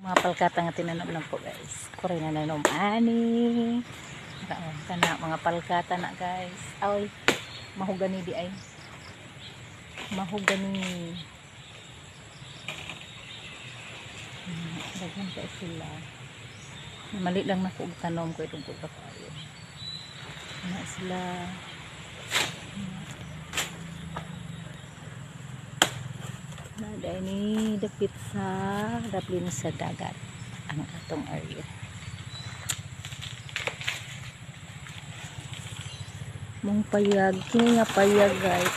Mga palkata nga tinanom lang po guys. Ako rin na nanom ani. Kana mga palkata na guys. Ay, mahugani di ay. Mahugani. Daghan ka sila. Mali lang na kung tanom ko itong pulka kayo. Na sila. Dahil ni dapit sa daplin sa dagat ang atong area. Mong payag, kini nga payag guys.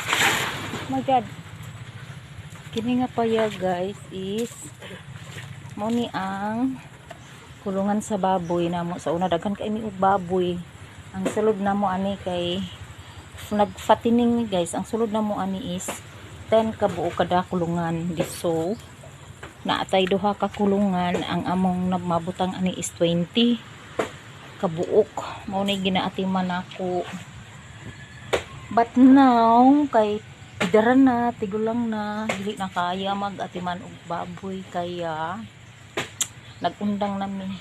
Oh my god. Kini nga payag guys is mo ni ang kulungan sa baboy namo. Sa una daghan kay mi og baboy. Ang sulod namo ani kay nagfatining guys. Ang sulod namo ani is 10 ka buo kada kulungan diso naatay duha ka kulungan ang among mabutang ani is 20 ka buok mao ni ginaatiman nako but now kay idaran na tigulang na dili na kaya mag-atiman og baboy kaya nagundang nami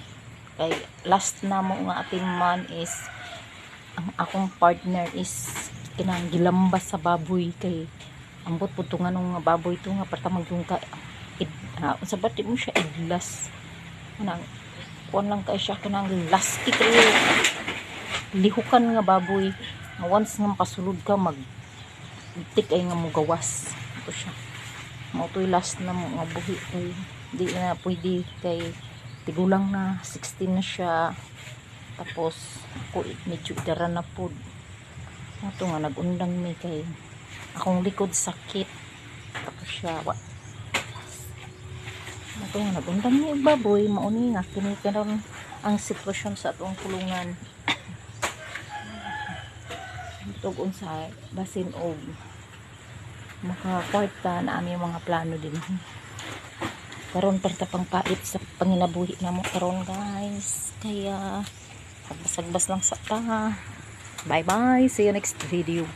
kay last na mo nga atiman is ang akong partner is kinang gilambas sa baboy kay ambot po ito nga nung baboy ito nga patamag yung ka sabat mo siya idlas kuan lang kay siya kanang lasky kayo lihukan nga baboy once nga pasulod ka tik ay nga mo gawas ito siya mao to'y last na mo nga buhi kay di na pwede kay tigulang na 16 na siya tapos ako medyo idara na po ito nga nagundang mi kay akong likod sakit tapos siya ito nga nagundang ni baboy mauni nga kini karon ang sitwasyon sa atong kulungan tugon sa basin og makakwarta na aming mga plano din karon perta pang pait sa panginabuhi namo karon guys kaya pagbas lang sa ta bye bye see you next video.